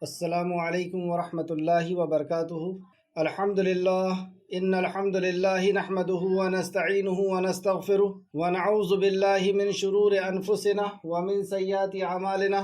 السلام علیکم ورحمۃ اللہ وبرکاتہ۔ الحمد للہ ان الحمد للہ نحمده ونستعینه ونستغفره ونعوذ باللہ من شرور انفسنا ومن سیئات اعمالنا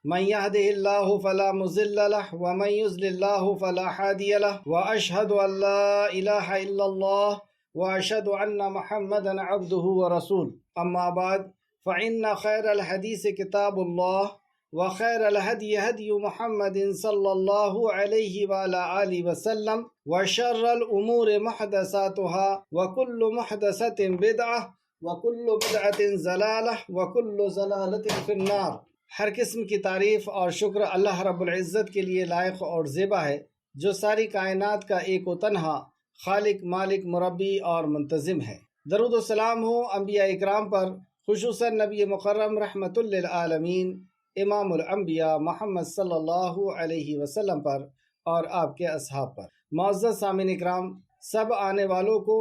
من يهده الله فلا مضل له ومن يضلل الله فلا هادي له واشهد ان لا اله الا الله واشهد ان محمدا عبده ورسوله اما بعد فان خير الحديث كتاب الله وخير الهدي هدي محمد صلى الله عليه وعلى آله وسلم وشر الأمور محدثاتها وكل محدثة بدعة وكل بدعة ضلالة وكل ضلالة في النار۔ ہر قسم کی تعریف اور شکر اللہ رب العزت کے لیے لائق اور زیبا ہے، جو ساری کائنات کا ایک و تنہا خالق، مالک، مربی اور منتظم ہے۔ درود و سلام ہو انبیاء اکرام پر، خصوصاً نبی مکرم رحمت للعالمین امام الانبیاء محمد صلی اللہ علیہ وسلم پر اور آپ کے اصحاب پر۔ معزز سامعین اکرام، سب آنے والوں کو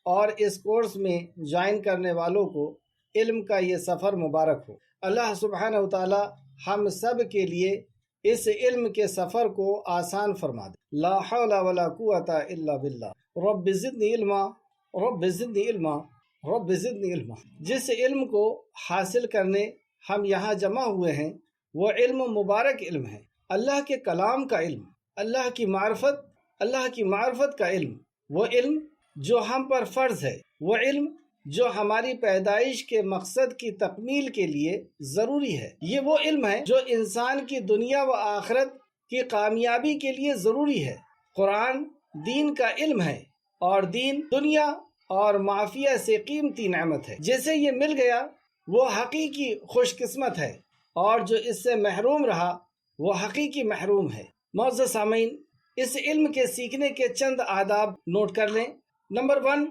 اور اس کورس میں جوائن کرنے والوں کو علم کا یہ سفر مبارک ہو۔ اللہ سبحانہ وتعالی ہم سب کے لیے اس علم کے سفر کو آسان فرما دے۔ لا حول ولا قوت الا باللہ۔ رب زدنی علما، رب زدنی علما، رب زدنی علما۔ جس علم کو حاصل کرنے ہم یہاں جمع ہوئے ہیں وہ علم مبارک علم ہے، اللہ کے کلام کا علم، اللہ کی معرفت کا علم، وہ علم جو ہم پر فرض ہے، وہ علم جو ہماری پیدائش کے مقصد کی تکمیل کے لیے ضروری ہے۔ یہ وہ علم ہے جو انسان کی دنیا و آخرت کی کامیابی کے لیے ضروری ہے۔ قرآن دین کا علم ہے، اور دین دنیا اور معافیہ سے قیمتی نعمت ہے۔ جسے یہ مل گیا وہ حقیقی خوش قسمت ہے، اور جو اس سے محروم رہا وہ حقیقی محروم ہے۔ معزز سامعین، اس علم کے سیکھنے کے چند آداب نوٹ کر لیں۔ نمبر 1،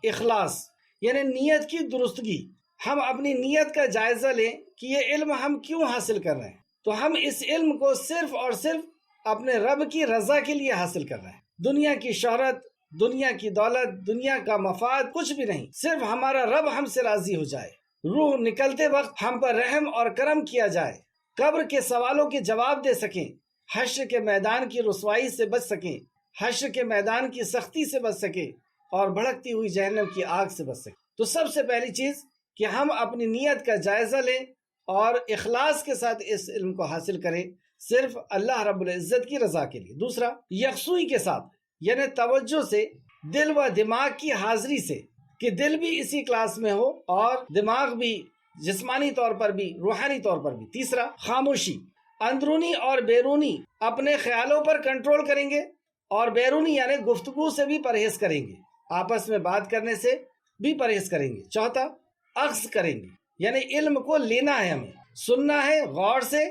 اخلاص، یعنی نیت کی درستگی۔ ہم اپنی نیت کا جائزہ لیں کہ یہ علم ہم کیوں حاصل کر رہے ہیں۔ تو ہم اس علم کو صرف اور صرف اپنے رب کی رضا کے لیے حاصل کر رہے ہیں۔ دنیا کی شہرت، دنیا کی دولت، دنیا کا مفاد کچھ بھی نہیں، صرف ہمارا رب ہم سے راضی ہو جائے، روح نکلتے وقت ہم پر رحم اور کرم کیا جائے، قبر کے سوالوں کے جواب دے سکیں، حشر کے میدان کی رسوائی سے بچ سکیں، حشر کے میدان کی سختی سے بچ سکیں، اور بھڑکتی ہوئی جہنم کی آگ سے بچ سکیں۔ تو سب سے پہلی چیز کہ ہم اپنی نیت کا جائزہ لیں اور اخلاص کے ساتھ اس علم کو حاصل کریں، صرف اللہ رب العزت کی رضا کے لیے۔ دوسرا، یکسوئی کے ساتھ، یعنی توجہ سے، دل و دماغ کی حاضری سے، کہ دل بھی اسی کلاس میں ہو اور دماغ بھی، جسمانی طور پر بھی، روحانی طور پر بھی۔ تیسرا، خاموشی، اندرونی اور بیرونی اپنے خیالوں پر کنٹرول کریں گے، اور بیرونی یعنی گفتگو سے بھی پرہیز کریں گے، آپس میں بات کرنے سے بھی پرہیز کریں گے۔ چوتھا، اخذ کریں گے، یعنی علم کو لینا ہے، ہمیں سننا ہے، غور سے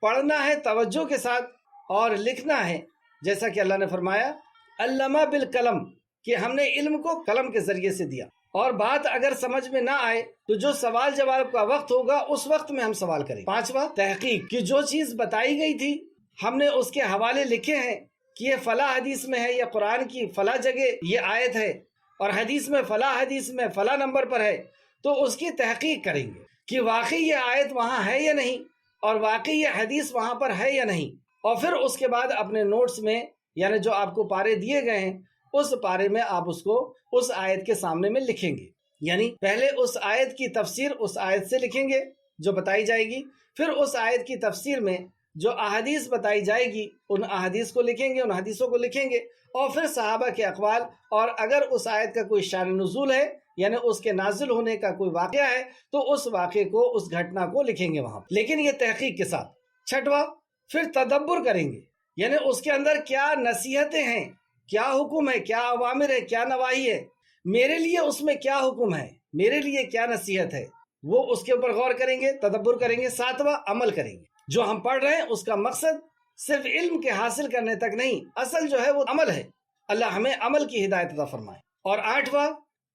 پڑھنا ہے توجہ کے ساتھ، اور لکھنا ہے، جیسا کہ اللہ نے فرمایا علمہ بالقلم، کہ ہم نے علم کو قلم کے ذریعے سے دیا۔ اور بات اگر سمجھ میں نہ آئے تو جو سوال جواب کا وقت ہوگا اس وقت میں ہم سوال کریں۔ پانچواں، تحقیق، کہ جو چیز بتائی گئی تھی ہم نے اس کے حوالے لکھے ہیں کہ یہ فلاں حدیث میں ہے، یا قرآن کی فلاں جگہ یہ آیت ہے، اور حدیث میں فلاں نمبر پر ہے، تو اس کی تحقیق کریں گے کہ واقعی یہ آیت وہاں ہے یا نہیں، اور واقعی یہ حدیث وہاں پر ہے یا نہیں۔ اور پھر اس کے بعد اپنے نوٹس میں، یعنی جو آپ کو پارے دیے گئے ہیں، اس پارے میں آپ اس کو اس آیت کے سامنے میں لکھیں گے، یعنی پہلے اس آیت کی تفسیر اس آیت سے لکھیں گے جو بتائی جائے گی، پھر اس آیت کی تفسیر میں جو احادیث بتائی جائے گی ان احادیث کو لکھیں گے، ان حدیثوں کو لکھیں گے، اور پھر صحابہ کے اقوال، اور اگر اس آیت کا کوئی شان نزول ہے، یعنی اس کے نازل ہونے کا کوئی واقعہ ہے، تو اس واقعے کو، اس گھٹنا کو لکھیں گے وہاں، لیکن یہ تحقیق کے ساتھ۔ چھٹواں، پھر تدبر کریں گے، یعنی اس کے اندر کیا نصیحتیں ہیں، کیا حکم ہے، کیا اوامر ہے، کیا نواہی ہے، میرے لیے اس میں کیا حکم ہے، میرے لیے کیا نصیحت ہے، وہ اس کے اوپر غور کریں گے، تدبر کریں گے۔ ساتواں، عمل کریں گے۔ جو ہم پڑھ رہے ہیں اس کا مقصد صرف علم کے حاصل کرنے تک نہیں، اصل جو ہے وہ عمل ہے۔ اللہ ہمیں عمل کی ہدایت عطا فرمائے۔ اور آٹھواں،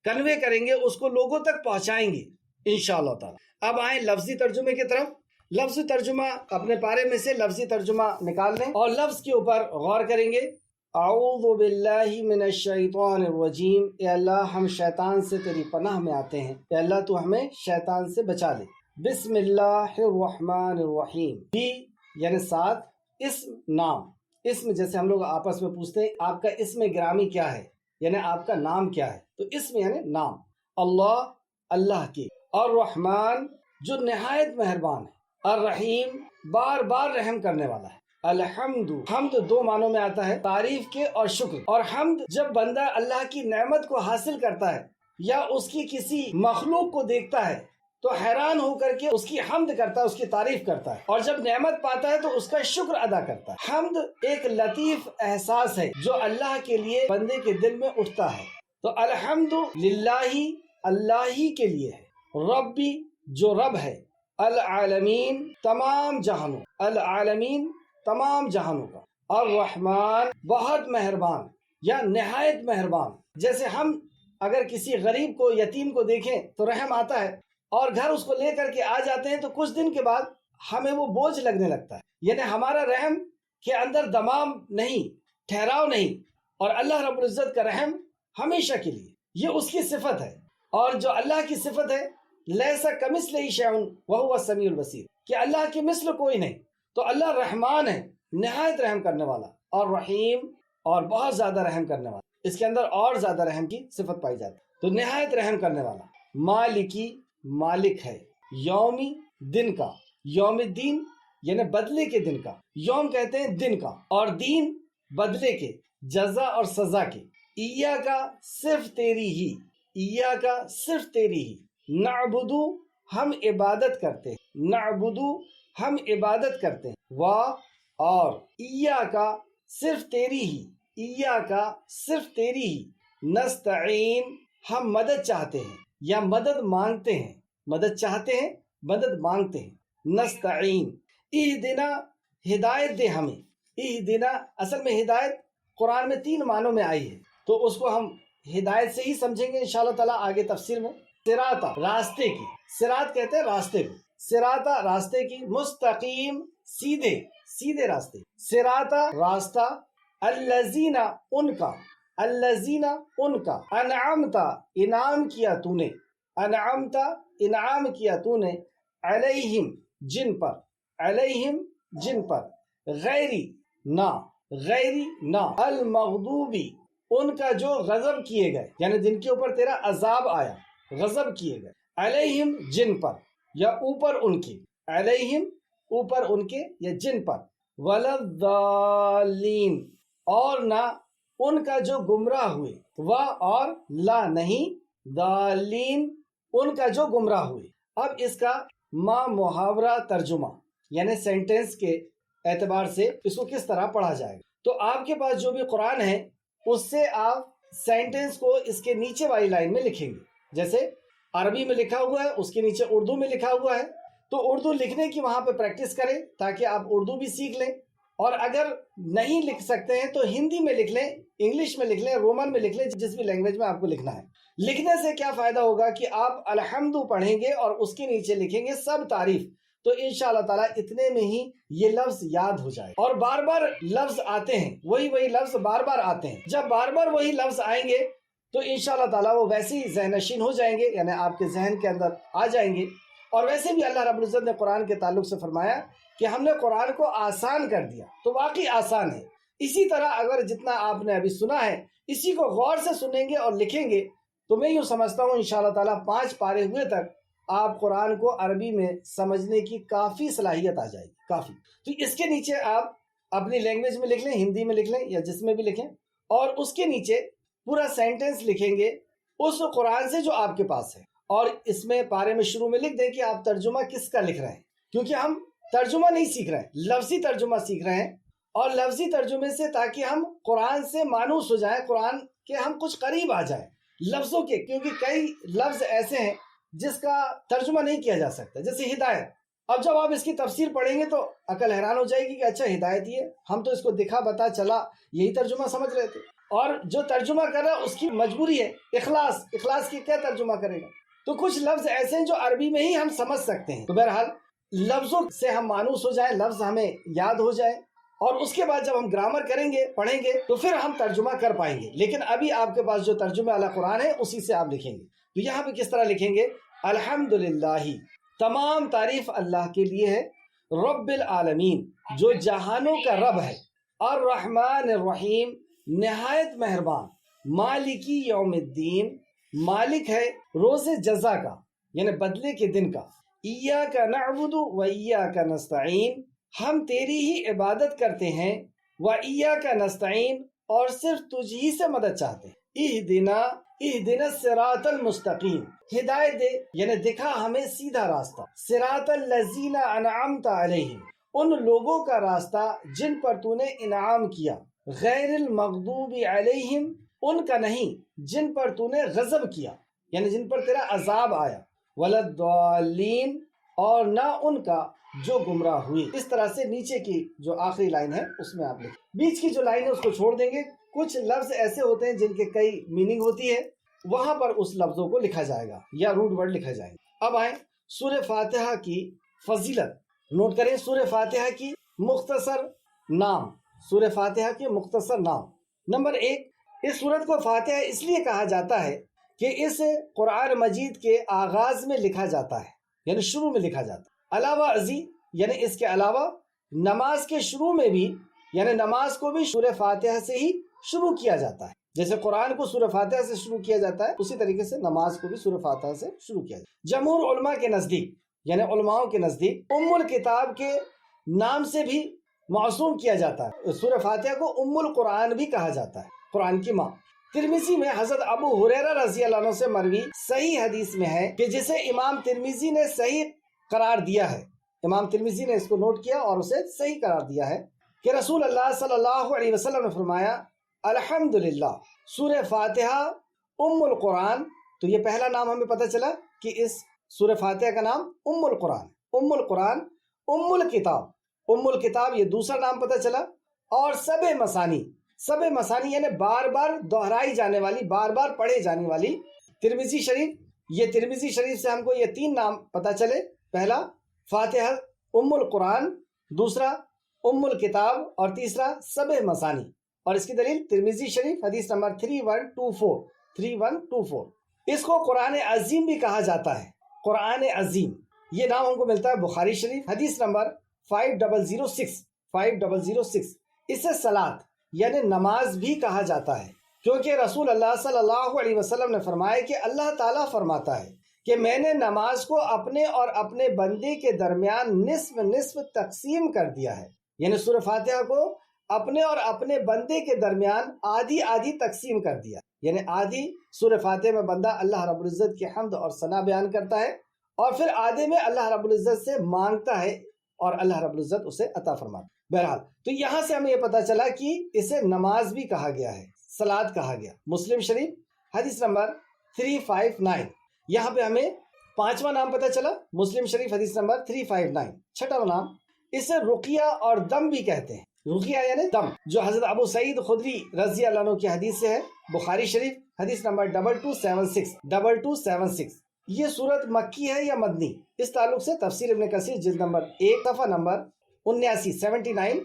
کنوے کریں گے، اس کو لوگوں تک پہنچائیں گے انشاءاللہ تعالی۔ اب آئیں لفظی ترجمے کی طرف۔ لفظی ترجمہ اپنے پارے میں سے لفظی ترجمہ نکال لیں اور لفظ کے اوپر غور کریں گے۔ اعوذ باللہ من الشیطان الرجیم، اے اللہ ہم شیطان سے تیری پناہ میں آتے ہیں، اے اللہ تو ہمیں شیطان سے بچا لے۔ بسم اللہ الرحمن الرحیم، بھی یعنی ساتھ، اسم نام، اسم جیسے ہم لوگ آپس میں پوچھتے ہیں آپ کا اسم گرامی کیا ہے، یعنی آپ کا نام کیا ہے، تو اسم یعنی نام. اللہ اللہ کی، اور رحمان جو نہایت مہربان ہے، الرحیم بار بار رحم کرنے والا ہے. الحمد، حمد دو معنوں میں آتا ہے، تعریف کے اور شکر. اور حمد جب بندہ اللہ کی نعمت کو حاصل کرتا ہے یا اس کی کسی مخلوق کو دیکھتا ہے تو حیران ہو کر کے اس کی حمد کرتا ہے، اس کی تعریف کرتا ہے، اور جب نعمت پاتا ہے تو اس کا شکر ادا کرتا ہے. حمد ایک لطیف احساس ہے جو اللہ کے لیے بندے کے دل میں اٹھتا ہے. تو الحمد للہ، اللہ ہی کے لیے ہے. ربی جو رب ہے، العالمین تمام جہانوں، العالمین تمام جہانوں کا. الرحمن بہت مہربان یا نہایت مہربان. جیسے ہم اگر کسی غریب کو، یتیم کو دیکھیں تو رحم آتا ہے، اور گھر اس کو لے کر کے آ جاتے ہیں تو کچھ دن کے بعد ہمیں وہ بوجھ لگنے لگتا ہے. یعنی ہمارا رحم کے اندر دمام نہیں، ٹھہراؤ نہیں، اور اللہ رب العزت کا رحم ہمیشہ کے لیے، یہ اس کی صفت ہے. اور جو اللہ کی صفت ہے، لیسا کمثلہ شیء وہو السمیع البصیر، کہ اللہ کی مثل کوئی نہیں. تو اللہ رحمان ہے، نہایت رحم کرنے والا، اور رحیم اور بہت زیادہ رحم کرنے والا. اس کے اندر اور زیادہ رحم کی صفت پائی جاتی ہے. تو نہایت رحم کرنے والا. مالکی مالک ہے، یومی دن کا، یوم الدین یعنی بدلے کے دن کا. یوم کہتے ہیں دن کا، اور دین بدلے کے، جزا اور سزا کے. ایا کا صرف تیری ہی، ایا کا صرف تیری ہی. نعبدو ہم عبادت کرتے ہیں، نعبدو ہم عبادت کرتے ہیں. اور ایا کا صرف تیری ہی، ایا کا صرف تیری ہی. نستعین ہم مدد چاہتے ہیں یا مدد مانگتے ہیں، مدد چاہتے ہیں، مدد مانگتے ہیں. نستعین. اہدنا ہدایت دے ہمیں. اہدنا اصل میں ہدایت قرآن میں 3 معنوں میں آئی ہے، تو اس کو ہم ہدایت سے ہی سمجھیں گے انشاءاللہ تعالیٰ آگے تفسیر میں. صراطا راستے کی، صراط کہتے ہیں راستے کو، صراطا راستے کی. مستقیم سیدھے، سیدھے راستے. صراطا راستہ، الذین ان کا، الذین ان کا. انعمتا انعام کیا تو نے، انعمتا انعام کیا تو نے. علیہم جن پر، علیہم جن پر. غیری نہ، غیری نہ. المغضوبی ان کا جو غضب کیے گئے، یعنی جن کے اوپر تیرا عذاب آیا، غضب کیے گئے. علیہم جن پر یا اوپر ان کے، علیہم اوپر ان کے یا جن پر. ولضالین اور نہ ان کا جو گمراہ ہوئے، و اور لا نہیں، ضالین ان کا جو گمراہ ہوئے. اب اس کا ما محاورہ ترجمہ یعنی سینٹنس کے اعتبار سے اس کو کس طرح پڑھا جائے گا. تو آپ کے پاس جو بھی قرآن ہے اس سے آپ سینٹنس کو اس کے نیچے والی لائن میں لکھیں گے. جیسے عربی میں لکھا ہوا ہے، اس کے نیچے اردو میں لکھا ہوا ہے، تو اردو لکھنے کی وہاں پہ پریکٹس کریں تاکہ آپ اردو بھی سیکھ لیں. اور اگر نہیں لکھ سکتے ہیں تو ہندی میں لکھ لیں، انگلش میں لکھ لیں، رومن میں لکھ لیں، جس بھی لینگویج میں آپ کو لکھنا ہے. لکھنے سے کیا فائدہ ہوگا کہ آپ الحمد پڑھیں گے اور اس کے نیچے لکھیں گے سب تعریف، تو انشاءاللہ تعالیٰ اتنے میں ہی یہ لفظ یاد ہو جائے. اور بار بار لفظ آتے ہیں، وہی لفظ بار بار آتے ہیں. جب بار بار وہی لفظ آئیں گے تو انشاءاللہ تعالیٰ وہ ویسے ہی ذہن نشین ہو جائیں گے، یعنی آپ کے ذہن کے اندر آ جائیں گے. اور ویسے بھی اللہ رب العزت نے قرآن کے تعلق سے فرمایا کہ ہم نے قرآن کو آسان کر دیا، تو واقعی آسان ہے. اسی طرح اگر جتنا آپ نے ابھی سنا ہے اسی کو غور سے سنیں گے اور لکھیں گے تو میں یوں سمجھتا ہوں انشاءاللہ تعالیٰ 5 پارے ہوئے تک آپ قرآن کو عربی میں سمجھنے کی کافی صلاحیت آ جائے گی، کافی. تو اس کے نیچے آپ اپنی لینگویج میں لکھ لیں، ہندی میں لکھ لیں یا جس میں بھی لکھیں، اور اس کے نیچے پورا سینٹنس لکھیں گے اس قرآن سے جو آپ کے پاس ہے. اور اس میں پارے میں شروع میں لکھ دیں کہ آپ ترجمہ کس کا لکھ رہے ہیں، کیونکہ ہم ترجمہ نہیں سیکھ رہے ہیں، لفظی ترجمہ سیکھ رہے ہیں. اور لفظی ترجمے سے تاکہ ہم قرآن سے مانوس ہو جائیں، قرآن کے ہم کچھ قریب آ جائیں لفظوں کے، کیونکہ کئی لفظ ایسے ہیں جس کا ترجمہ نہیں کیا جا سکتا، جیسے ہدایت. اب جب آپ اس کی تفسیر پڑھیں گے تو عقل حیران ہو جائے گی کہ اچھا ہدایت یہ، ہم تو اس کو دکھا بتا چلا یہی ترجمہ سمجھ رہے تھے. اور جو ترجمہ کر رہا ہے اس کی مجبوری ہے، اخلاص، اخلاص کی کیا ترجمہ کرے گا. تو کچھ لفظ ایسے ہیں جو عربی میں ہی ہم سمجھ سکتے ہیں. تو بہرحال لفظوں سے ہم مانوس ہو جائیں، لفظ ہمیں یاد ہو جائے، اور اس کے بعد جب ہم گرامر کریں گے، پڑھیں گے، تو پھر ہم ترجمہ کر پائیں گے. لیکن ابھی آپ کے پاس جو ترجمہ والا قرآن ہے اسی سے آپ لکھیں گے. تو یہاں پہ کس طرح لکھیں گے؟ الحمدللہ تمام تعریف اللہ کے لیے ہے، رب العالمین جو جہانوں کا رب ہے، الرحمن الرحیم نہایت مہربان، مالکی یوم الدین مالک ہے روز جزا کا یعنی بدلے کے دن کا، ایاک نعبد و ایاک نستعین ہم تیری ہی عبادت کرتے ہیں، و ایاک نستعین اور صرف تجھ ہی سے مدد چاہتے ہیں، اہدنا الصراط المستقیم ہدایت دے یعنی دکھا ہمیں سیدھا راستہ، صراط الذین انعمت علیہم ان لوگوں کا راستہ جن پر تو نے انعام کیا، غیر المغضوب علیہم ان کا نہیں جن پر تو نے غضب کیا یعنی جن پر تیرا عذاب آیا، ولا الضالین اور نہ ان کا جو گمراہ ہوئی۔ اس طرح سے نیچے کی جو آخری لائن ہے اس میں آپ لکھیں، بیچ کی جو لائن ہے اس کو چھوڑ دیں گے، کچھ لفظ ایسے ہوتے ہیں جن کے کئی میننگ ہوتی ہے، وہاں پر اس لفظوں کو لکھا جائے گا یا روٹ ورڈ لکھا جائے گا۔ اب آئیں سورہ فاتحہ کی فضیلت نوٹ کریں، سورہ فاتحہ کی مختصر نام، سورہ فاتحہ کے مختصر نام۔ نمبر 1، اس سورت کو فاتحہ اس لیے کہا جاتا ہے کہ اس قرآن مجید کے آغاز میں لکھا جاتا ہے یعنی شروع میں لکھا جاتا ہے، علاوہ ازیں یعنی اس کے علاوہ نماز کے شروع میں بھی یعنی نماز کو بھی سورہ فاتحہ سے ہی شروع کیا جاتا ہے، جیسے قرآن کو سورہ فاتحہ سے شروع کیا جاتا ہے اسی طریقے سے نماز کو بھی سورہ فاتحہ سے شروع کیا جاتا ہے۔ جمہور علماء کے نزدیک یعنی علماؤں کے نزدیک ام الکتاب کے نام سے بھی موسوم کیا جاتا ہے، سورہ فاتحہ کو ام القرآن بھی کہا جاتا ہے، قرآن کی ماں۔ ترمذی میں حضرت ابو ہریرہ رضی اللہ عنہ سے مروی صحیح حدیث میں ہے کہ جسے امام ترمذی نے صحیح قرار دیا ہے، امام ترمذی نے اس کو نوٹ کیا اور اسے صحیح قرار دیا ہے کہ رسول اللہ صلی اللہ علیہ وسلم نے فرمایا الحمدللہ سورہ فاتحہ ام القرآن۔ تو یہ پہلا نام ہمیں پتہ چلا کہ اس سورہ فاتحہ کا نام ام القرآن، ام القرآن، ام الکتاب، ام الکتاب یہ دوسرا نام پتہ چلا، اور سب مسانی، سب مسانی یعنی بار بار دہرائی جانے والی، بار بار پڑھے جانے والی۔ ترمذی شریف، یہ ترمذی شریف سے ہم کو یہ 3 نام پتہ چلے، پہلا فاتحہ ام القرآن، دوسرا ام الکتاب، اور تیسرا سب مسانی۔ اور اس کی دلیل ترمذی شریف حدیث نمبر 3124۔ اس کو قرآن عظیم بھی کہا جاتا ہے، قرآن عظیم یہ نام ہم کو ملتا ہے بخاری شریف حدیث نمبر 5006۔ اسے صلاۃ یعنی نماز بھی کہا جاتا ہے، کیونکہ رسول اللہ صلی اللہ علیہ وسلم نے فرمایا کہ اللہ تعالیٰ فرماتا ہے کہ میں نے نماز کو اپنے اور اپنے بندے کے درمیان نصف نصف تقسیم کر دیا ہے، یعنی سورہ فاتحہ کو اپنے اور اپنے بندے کے درمیان آدھی آدھی تقسیم کر دیا، یعنی آدھی سورہ فاتحہ میں بندہ اللہ رب العزت کی حمد اور ثنا بیان کرتا ہے، اور پھر آدھے میں اللہ رب العزت سے مانگتا ہے اور اللہ رب العزت اسے عطا فرماتا ہے۔ بہرحال تو یہاں سے ہمیں یہ پتہ چلا کہ اسے نماز بھی کہا گیا ہے، صلاۃ کہا گیا۔ مسلم شریف حدیث نمبر 359، یہاں پہ ہمیں 5واں نام پتہ چلا، مسلم شریف حدیث نمبر 359۔ 6واں نام اسے رقیہ اور دم بھی کہتے ہیں، رقیہ یعنی دم، جو حضرت ابو سعید خدری رضی اللہ عنہ کی حدیث سے ہے، بخاری شریف حدیث نمبر 2276۔ یہ سورت مکی ہے یا مدنی؟ اس تعلق سے تفسیر ابن کثیر جلد نمبر 1 صفحہ نمبر 79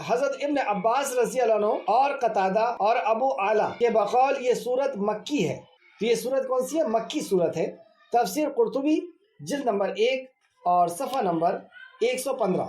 حضرت ابن عباس رضی اللہ عنہ اور قتادہ اور ابو اعلیٰ کے بقول یہ سورت مکی ہے۔ تو یہ سورت کون سی ہے؟ مکی سورت ہے۔ تفسیر قرطبی جلد نمبر 1 اور صفحہ نمبر 115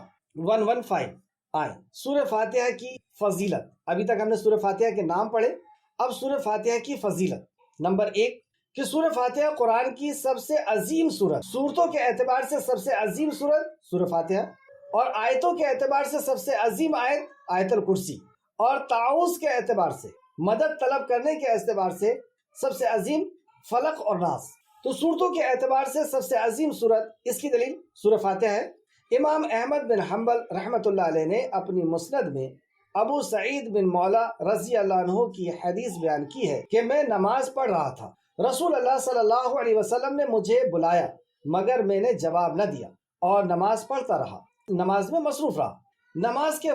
آئیں سورہ فاتحہ کی فضیلت۔ ابھی تک ہم نے سورہ فاتحہ کے نام پڑھے، اب سورہ فاتحہ کی فضیلت۔ نمبر 1 کہ سورہ فاتحہ قرآن کی سب سے عظیم سورت، صورتوں کے اعتبار سے سب سے عظیم سورت سورہ فاتحہ، اور آیتوں کے اعتبار سے سب سے عظیم آیت آیت الکرسی، اور تعوذ کے اعتبار سے، مدد طلب کرنے کے اعتبار سے سب سے عظیم فلق اور ناس۔ تو صورتوں کے اعتبار سے سب سے عظیم سورت، اس کی دلیل سورہ فاتحہ ہے۔ امام احمد بن حنبل رحمۃ اللہ علیہ نے اپنی مسند میں ابو سعید بن مولا رضی اللہ عنہ کی حدیث بیان کی ہے کہ میں نماز پڑھ رہا تھا، رسول اللہ صلی اللہ علیہ وسلم نے مجھے بلایا مگر میں نے جواب نہ دیا اور نماز پڑھتا رہا، نماز میں مصروف رہا۔ نماز کے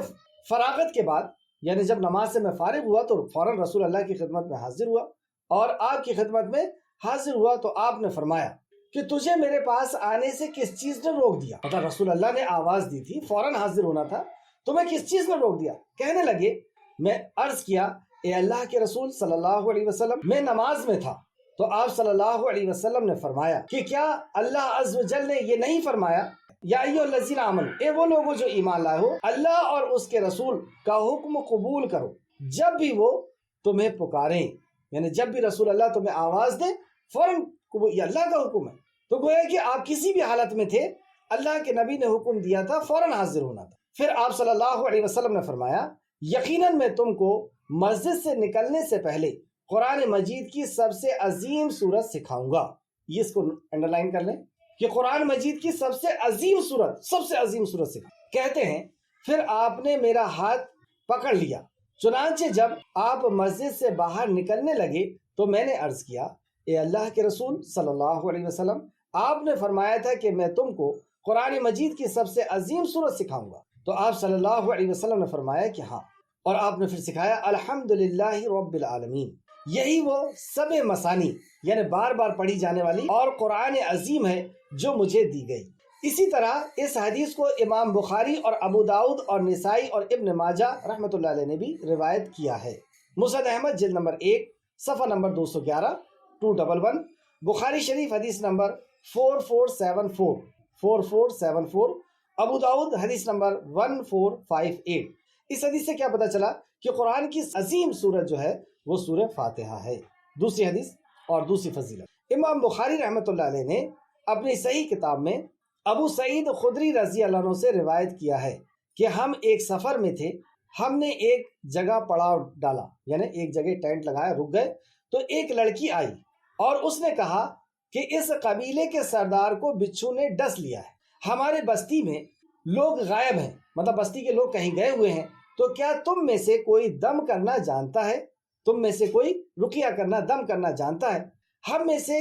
فراغت کے بعد یعنی جب نماز سے میں فارغ ہوا تو فوراً رسول اللہ کی خدمت میں حاضر ہوا، اور آپ کی خدمت میں حاضر ہوا تو آپ نے فرمایا کہ تجھے میرے پاس آنے سے کس چیز نے روک دیا؟ مطلب رسول اللہ نے آواز دی تھی، فوراً حاضر ہونا تھا، تو میں کس چیز نے روک دیا؟ کہنے لگے، میں عرض کیا اے اللہ کے رسول صلی اللہ علیہ وسلم میں نماز میں تھا۔ تو آپ صلی اللہ علیہ وسلم نے فرمایا کہ کیا اللہ عز و جل نے یہ نہیں فرمایا یا ایھا الذین آمنوا، اے وہ لوگوں جو ایمان لائے ہو، اللہ اور اس کے رسول کا حکم قبول کرو جب بھی وہ تمہیں پکاریں، یعنی جب بھی رسول اللہ تمہیں آواز دے فوراً یہ اللہ کا حکم ہے۔ تو گویا کہ آپ کسی بھی حالت میں تھے، اللہ کے نبی نے حکم دیا تھا فوراً حاضر ہونا تھا۔ پھر آپ صلی اللہ علیہ وسلم نے فرمایا، یقیناً میں تم کو مسجد سے نکلنے سے پہلے قرآن مجید کی سب سے عظیم سورت سکھاؤں گا۔ یہ اس کو انڈرلائن کر لیں کہ قرآن مجید کی سب سے عظیم سورت سکھا۔ کہتے ہیں پھر آپ نے میرا ہاتھ پکڑ لیا، چنانچہ جب آپ مسجد سے باہر نکلنے لگے تو میں نے عرض کیا، اے اللہ کے رسول صلی اللہ علیہ وسلم، آپ نے فرمایا تھا کہ میں تم کو قرآن مجید کی سب سے عظیم سورت سکھاؤں گا۔ تو آپ صلی اللہ علیہ وسلم نے فرمایا کہ ہاں، اور آپ نے پھر سکھایا الحمدللہ رب العالمین۔ یہی وہ سب مثانی یعنی بار بار پڑھی جانے والی اور قرآن عظیم ہے جو مجھے دی گئی۔ اسی طرح اس حدیث کو امام بخاری اور ابو داؤد اور نسائی اور ابن ماجہ رحمۃ اللہ علیہ نے بھی روایت کیا ہے۔ مسند احمد جلد نمبر 1 صفحہ نمبر 211 211، بخاری شریف حدیث نمبر 4474 ابو داؤد حدیث نمبر 1458۔ اس حدیث سے کیا پتہ چلا کہ قرآن کی عظیم سورت جو ہے وہ سورہ فاتحہ ہے۔ دوسری حدیث اور دوسری فضیلت، امام بخاری رحمۃ اللہ علیہ نے اپنی صحیح کتاب میں ابو سعید خدری رضی اللہ عنہ سے روایت کیا ہے کہ ہم ایک سفر میں تھے، ہم نے ایک جگہ پڑاؤ ڈالا، یعنی ایک جگہ ٹینٹ لگایا، رک گئے تو ایک لڑکی آئی اور اس نے کہا کہ اس قبیلے کے سردار کو بچھو نے ڈس لیا ہے، ہمارے بستی میں لوگ غائب ہیں، مطلب بستی کے لوگ کہیں گئے ہوئے ہیں، تو کیا تم میں سے کوئی دم کرنا جانتا ہے؟ تم میں سے کوئی رقیہ کرنا، دم کرنا جانتا ہے؟ ہم میں سے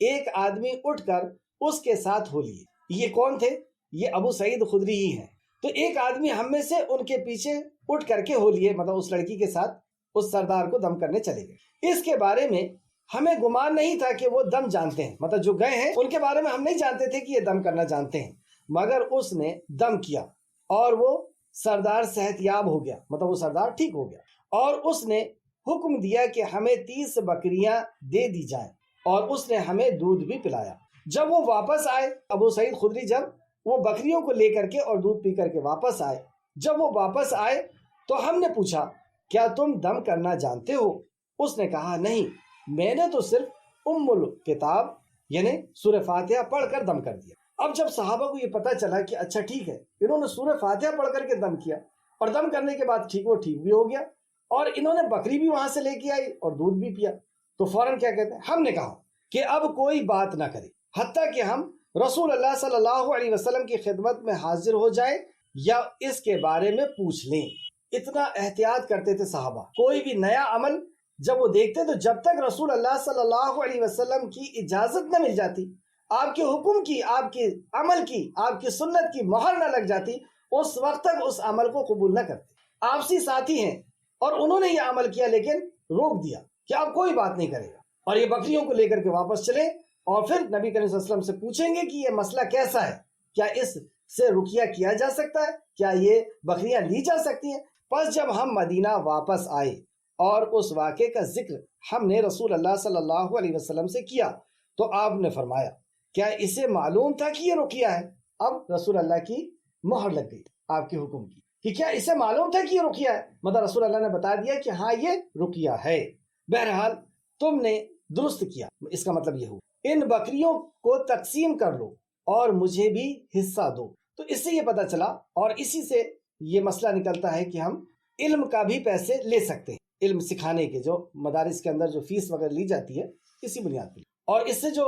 ایک آدمی اٹھ کر اس کے ساتھ ہو لیے۔ یہ کون تھے؟ یہ ابو سعید خدری ہی ہیں۔ تو ایک آدمی ہم میں سے ان کے پیچھے اٹھ کر کے ہو لیے، مطلب اس لڑکی کے ساتھ اس سردار کو دم کرنے چلے گئے۔ اس کے بارے میں ہمیں گمان نہیں تھا کہ وہ دم جانتے ہیں، مطلب جو گئے ہیں ان کے بارے میں ہم نہیں جانتے تھے کہ یہ دم کرنا جانتے ہیں، مگر اس نے دم کیا اور وہ سردار صحت یاب ہو گیا، مطلب وہ سردار ٹھیک ہو گیا، اور اس نے حکم دیا کہ ہمیں 30 بکریاں دے دی جائیں، اور اس نے ہمیں دودھ بھی پلایا۔ جب وہ واپس آئے، ابو سعید خدری جب وہ بکریوں کو لے کر کے اور دودھ پی کر کے واپس آئے، جب وہ واپس آئے تو ہم نے پوچھا کیا تم دم کرنا جانتے ہو؟ اس نے کہا نہیں، میں نے تو صرف الکتاب یعنی سورہ فاتحہ پڑھ کر دم کر دیا۔ اب جب صحابہ کو یہ پتہ چلا کہ اچھا ٹھیک ہے، انہوں نے سورہ فاتحہ پڑھ کر کے دم کیا اور دم کرنے کے بعد وہ ٹھیک بھی ہو گیا، اور انہوں نے بکری بھی وہاں سے لے کے آئی اور دودھ بھی پیا، تو فوراً کیا کہتے ہیں، ہم نے کہا کہ اب کوئی بات نہ کرے حتیٰ کہ ہم رسول اللہ صلی اللہ علیہ وسلم کی خدمت میں حاضر ہو جائیں یا اس کے بارے میں پوچھ لیں۔ اتنا احتیاط کرتے تھے صحابہ۔ کوئی بھی نیا عمل جب وہ دیکھتے تو جب تک رسول اللہ صلی اللہ علیہ وسلم کی اجازت نہ مل جاتی، آپ کے حکم کی، آپ کے عمل کی، آپ کی سنت کی مہر نہ لگ جاتی، اس وقت تک اس عمل کو قبول نہ کرتے۔ آپسی ساتھی ہیں اور انہوں نے یہ عمل کیا لیکن روک دیا کہ اب کوئی بات نہیں کرے گا، اور یہ بکریوں کو لے کر کے واپس چلے، اور پھر نبی کریم صلی اللہ علیہ وسلم سے پوچھیں گے کہ یہ مسئلہ کیسا ہے، کیا اس سے رقیہ کیا جا سکتا ہے، کیا یہ بکریاں لی جا سکتی ہیں؟ پس جب ہم مدینہ واپس آئے اور اس واقعے کا ذکر ہم نے رسول اللہ صلی اللہ علیہ وسلم سے کیا تو آپ نے فرمایا کیا اسے معلوم تھا کہ یہ رقیہ ہے؟ اب رسول اللہ کی مہر لگ گئی آپ کے حکم کی کہ کیا اسے معلوم تھا کہ یہ رقیہ ہے، مطلب رسول اللہ نے بتا دیا کہ ہاں یہ رقیہ ہے۔ بہرحال تم نے درست کیا، اس کا مطلب یہ ہو ان بکریوں کو تقسیم کر لو اور مجھے بھی حصہ دو۔ تو اس سے یہ پتہ چلا، اور اسی سے یہ مسئلہ نکلتا ہے کہ ہم علم کا بھی پیسے لے سکتے ہیں، علم سکھانے کے جو مدارس کے اندر جو فیس وغیرہ لی جاتی ہے اسی بنیاد پہ۔ اور اس سے جو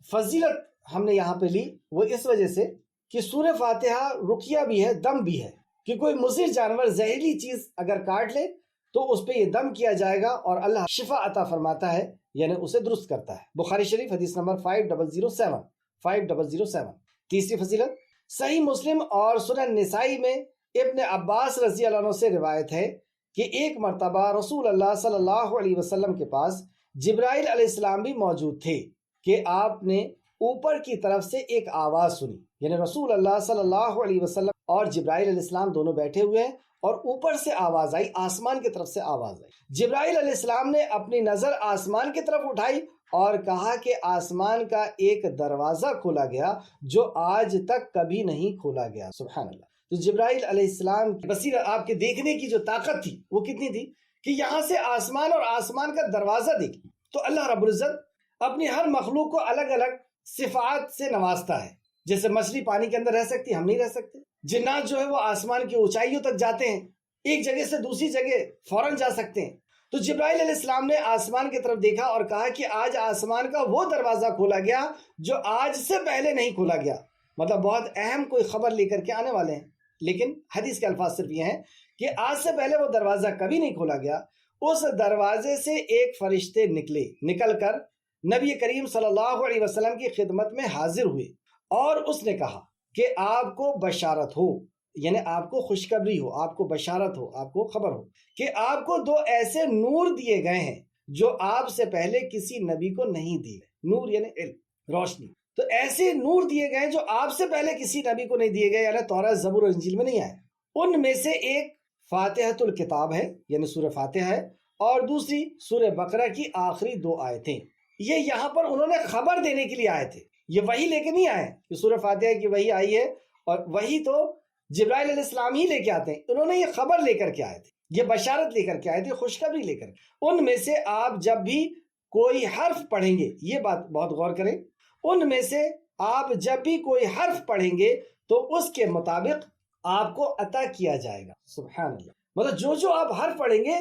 فضیلت ہم نے یہاں پہ لی وہ اس وجہ سے کہ سورہ فاتحہ رقیہ بھی ہے، دم بھی ہے، کہ کوئی مضر جانور زہریلی چیز اگر کاٹ لے تو اس پہ یہ دم کیا جائے گا اور اللہ شفا عطا فرماتا ہے، یعنی اسے درست کرتا ہے۔ بخاری شریف حدیث نمبر 5007۔ تیسری فضیلت، صحیح مسلم اور سنن نسائی میں ابن عباس رضی اللہ عنہ سے روایت ہے کہ ایک مرتبہ رسول اللہ صلی اللہ علیہ وسلم کے پاس جبرائیل علیہ السلام بھی موجود تھے کہ آپ نے اوپر کی طرف سے ایک آواز سنی، یعنی رسول اللہ صلی اللہ علیہ وسلم اور جبرائیل علیہ السلام دونوں بیٹھے ہوئے ہیں اور اوپر سے آواز آئی، آسمان کی طرف سے آواز آئی۔ جبرائیل علیہ السلام نے اپنی نظر آسمان کی طرف اٹھائی اور کہا کہ آسمان کا ایک دروازہ کھولا گیا جو آج تک کبھی نہیں کھولا گیا۔ سبحان اللہ۔ تو جبرائیل علیہ السلام کی بصیرت، آپ کے دیکھنے کی جو طاقت تھی وہ کتنی تھی کہ یہاں سے آسمان اور آسمان کا دروازہ دیکھ۔ تو اللہ رب العزت اپنی ہر مخلوق کو الگ الگ صفات سے نوازتا ہے۔ جیسے مچھلی پانی کے اندر رہ سکتی ہے، ہم نہیں رہ سکتے۔ جنات جو ہے وہ آسمان کی اونچائیوں تک جاتے ہیں، ایک جگہ سے دوسری جگہ فوراً جا سکتے ہیں۔ تو جبرائیل علیہ السلام نے آسمان کی طرف دیکھا اور کہا کہ آج آسمان کا وہ دروازہ کھولا گیا جو آج سے پہلے نہیں کھولا گیا۔ مطلب بہت اہم کوئی خبر لے کر کے آنے والے ہیں، لیکن حدیث کے الفاظ صرف یہ ہیں کہ آج سے پہلے وہ دروازہ کبھی نہیں کھولا گیا۔ اس دروازے سے ایک فرشتے نکل کر نبی کریم صلی اللہ علیہ وسلم کی خدمت میں حاضر ہوئے، اور اس نے کہا کہ آپ کو بشارت ہو، یعنی آپ کو خوشخبری ہو، آپ کو بشارت ہو، آپ کو خبر ہو کہ آپ کو دو ایسے نور دیے گئے ہیں جو آپ سے پہلے کسی نبی کو نہیں دیے۔ نور یعنی علم، روشنی۔ تو ایسے نور دیے گئے جو آپ سے پہلے کسی نبی کو نہیں دیے گئے، یعنی تورات، زبور اور انجیل میں نہیں آئے۔ ان میں سے ایک فاتحۃ الکتاب ہے، یعنی سورہ فاتحہ ہے، اور دوسری سورہ بقرہ کی آخری 2 آیتیں۔ یہ یہاں پر انہوں نے خبر دینے کے لیے آئے تھے، یہ وحی لے کے نہیں آئے کہ سورہ فاتحہ کی وحی آئی ہے، اور وحی تو جبرائیل علیہ السلام ہی لے کے آتے ہیں۔ انہوں نے یہ خبر لے کر کے آئے تھے، یہ بشارت لے کر کے آئے تھے، خوشخبری لے کر۔ ان میں سے آپ جب بھی کوئی حرف پڑھیں گے، یہ بات بہت غور کریں، ان میں سے آپ جب بھی کوئی حرف پڑھیں گے تو اس کے مطابق آپ کو عطا کیا جائے گا۔ سبحان اللہ۔ مطلب جو آپ حرف پڑھیں گے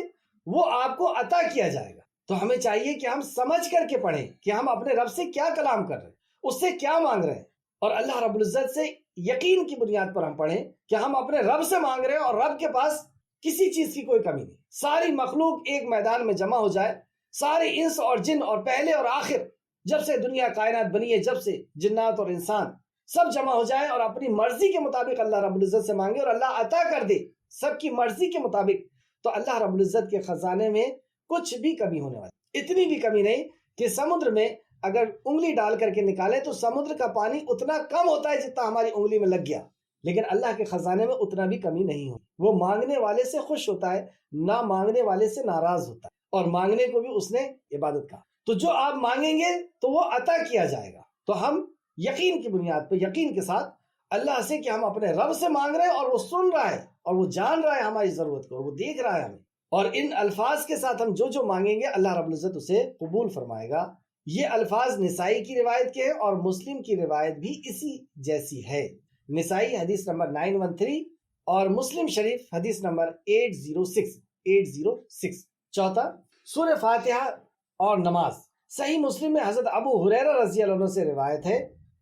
وہ آپ کو عطا کیا جائے گا۔ تو ہمیں چاہیے کہ ہم سمجھ کر کے پڑھیں کہ ہم اپنے رب سے کیا کلام کر رہے ہیں، اس سے کیا مانگ رہے ہیں، اور اللہ رب العزت سے یقین کی بنیاد پر ہم پڑھیں کہ ہم اپنے رب سے مانگ رہے ہیں، اور رب کے پاس کسی چیز کی کوئی کمی نہیں۔ ساری مخلوق ایک میدان میں جمع ہو جائے، سارے انس اور جن، اور پہلے اور آخر، جب سے دنیا کائنات بنی ہے، جب سے جنات اور انسان سب جمع ہو جائیں اور اپنی مرضی کے مطابق اللہ رب العزت سے مانگے اور اللہ عطا کر دے سب کی مرضی کے مطابق، تو اللہ رب العزت کے خزانے میں کچھ بھی کمی ہونے والی، اتنی بھی کمی نہیں کہ سمندر میں اگر انگلی ڈال کر کے نکالے تو سمندر کا پانی اتنا کم ہوتا ہے جتنا ہماری انگلی میں لگ گیا، لیکن اللہ کے خزانے میں اتنا بھی کمی نہیں ہوتی۔ وہ مانگنے والے سے خوش ہوتا ہے، نہ مانگنے والے سے ناراض ہوتا ہے، اور مانگنے کو بھی اس نے عبادت کہا۔ تو جو آپ مانگیں گے تو وہ عطا کیا جائے گا۔ تو ہم یقین کی بنیاد پہ، یقین کے ساتھ اللہ سے کہ ہم اپنے رب سے مانگ رہے ہیں، اور وہ سن رہا ہے، اور وہ جان رہا ہے ہماری ضرورت کو، اور وہ دیکھ رہا ہے ہمیں، اور ان الفاظ کے ساتھ ہم جو مانگیں گے اللہ رب العزت اسے قبول فرمائے گا۔ یہ الفاظ نسائی کی روایت کے ہیں، اور مسلم کی روایت بھی اسی جیسی ہے۔ نسائی حدیث نمبر 913 اور مسلم شریف حدیث نمبر 806۔ چوتھا، سورہ فاتحہ اور نماز۔ صحیح مسلم میں حضرت ابو ہریرہ رضی اللہ عنہ سے روایت ہے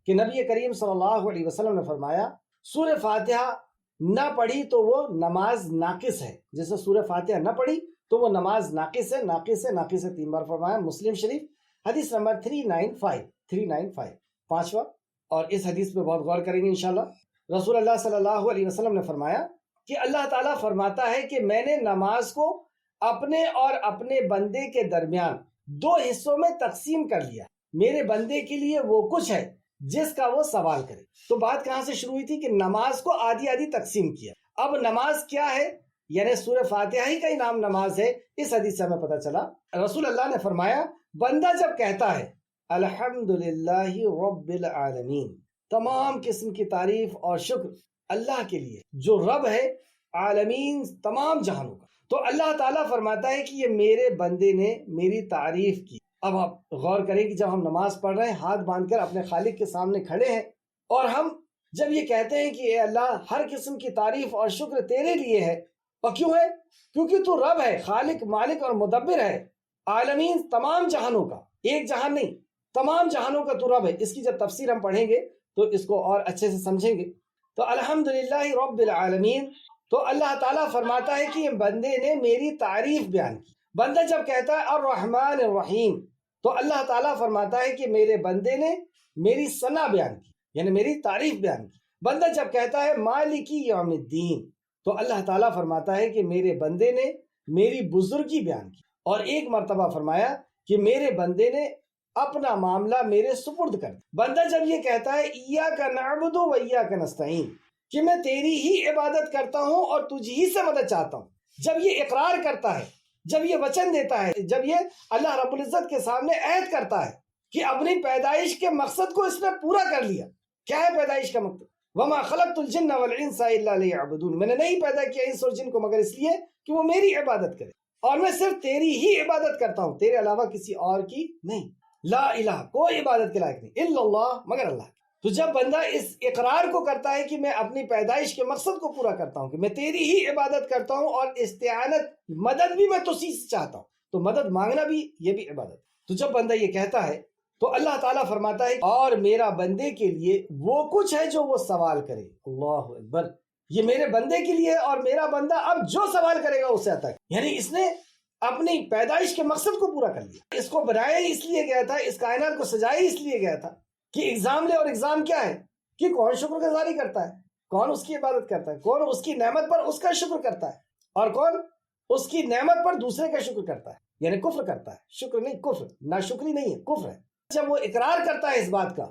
کہ نبی کریم صلی اللہ علیہ وسلم نے فرمایا، سورہ فاتحہ نہ پڑھی تو وہ نماز ناقص ہے۔ جیسے سورہ فاتحہ نہ پڑھی تو وہ نماز ناقص ہے، ناقص ہے، ناقص ہے، 3 بار فرمایا۔ مسلم شریف حدیث نمبر 395۔ پانچواں، اور اس حدیث پہ بہت غور کریں گے انشاءاللہ، رسول اللہ صلی اللہ علیہ وسلم نے فرمایا کہ اللہ تعالیٰ فرماتا ہے کہ میں نے نماز کو اپنے اور اپنے بندے کے درمیان 2 حصوں میں تقسیم کر لیا، میرے بندے کے لیے وہ کچھ ہے جس کا وہ سوال کرے۔ تو بات کہاں سے شروع ہوئی تھی کہ نماز کو آدھی آدھی تقسیم کیا۔ اب نماز کیا ہے، یعنی سورہ فاتحہ ہی کا ہی نام نماز ہے۔ اس حدیث سے ہمیں پتہ چلا، رسول اللہ نے فرمایا، بندہ جب کہتا ہے الحمدللہ رب العالمین، تمام قسم کی تعریف اور شکر اللہ کے لیے جو رب ہے عالمین، تمام جہانوں کا، تو اللہ تعالیٰ فرماتا ہے کہ یہ میرے بندے نے میری تعریف کی۔ اب آپ غور کریں کہ جب ہم نماز پڑھ رہے ہیں، ہاتھ باندھ کر اپنے خالق کے سامنے کھڑے ہیں، اور ہم جب یہ کہتے ہیں کہ اے اللہ، ہر قسم کی تعریف اور شکر تیرے لیے ہے، اور کیوں ہے؟ کیونکہ تو رب ہے، خالق، مالک اور مدبر ہے، عالمین، تمام جہانوں کا، ایک جہان نہیں، تمام جہانوں کا تو رب ہے۔ اس کی جب تفسیر ہم پڑھیں گے تو اس کو اور اچھے سے سمجھیں گے۔ تو الحمدللہ رب العالمین، تو اللہ تعالیٰ فرماتا ہے کہ یہ بندے نے میری تعریف بیان کی۔ بندہ جب کہتا ہے الرحمن الرحیم، تو اللہ تعالیٰ فرماتا ہے کہ میرے بندے نے میری ثنا بیان کی، یعنی میری تعریف بیان کی۔ بندہ جب کہتا ہے مالکی یوم الدین، تو اللہ تعالیٰ فرماتا ہے کہ میرے بندے نے میری بزرگی بیان کی۔ اور ایک مرتبہ فرمایا کہ میرے بندے نے اپنا معاملہ میرے سپرد کر دیا۔ بندہ جب یہ کہتا ہے ایاک نعبد و ایاک نستعین، کہ میں تیری ہی عبادت کرتا ہوں اور تجھ ہی سے مدد چاہتا ہوں، جب یہ اقرار کرتا ہے جب یہ وچن دیتا ہے، جب یہ اللہ رب العزت کے سامنے عہد کرتا ہے کہ اپنی پیدائش کے مقصد کو اس نے پورا کر لیا. کیا ہے پیدائش کا مقصد؟ وَمَا خَلَقْتُ الْجِنَّ وَالْإِنسَ إِلَّا لِيَعْبُدُونَ، میں نے نہیں پیدا کیا انس اور جن کو مگر اس لیے کہ وہ میری عبادت کرے، اور میں صرف تیری ہی عبادت کرتا ہوں، تیرے علاوہ کسی اور کی نہیں. لا الہ، کوئی عبادت کے لائق نہیں، الا اللہ، مگر اللہ. تو جب بندہ اس اقرار کو کرتا ہے کہ میں اپنی پیدائش کے مقصد کو پورا کرتا ہوں، کہ میں تیری ہی عبادت کرتا ہوں، اور استعانت، مدد بھی میں تجھی سے چاہتا ہوں، تو مدد مانگنا بھی یہ بھی عبادت. تو جب بندہ یہ کہتا ہے تو اللہ تعالیٰ فرماتا ہے اور میرا بندے کے لیے وہ کچھ ہے جو وہ سوال کرے. اللہ اکبر، یہ میرے بندے کے لیے، اور میرا بندہ اب جو سوال کرے گا اسے عطا. یعنی اس نے اپنی پیدائش کے مقصد کو پورا کر لیا. اس کو بنایا اس لیے گیا تھا، اس کائنات کو سجایا اس لیے گیا تھا کہ ایگزام لے. اور ایگزام کیا ہے؟ کہ کون شکر گزاری کرتا ہے، کون اس کی عبادت کرتا ہے، کون اس کی نعمت پر اس کا شکر کرتا ہے، اور کون اس کی نعمت پر دوسرے کا شکر کرتا ہے، یعنی کفر کرتا ہے. شکر نہیں، کفر، ناشکری نہیں ہے، کفر ہے. جب وہ اقرار کرتا ہے اس بات کا،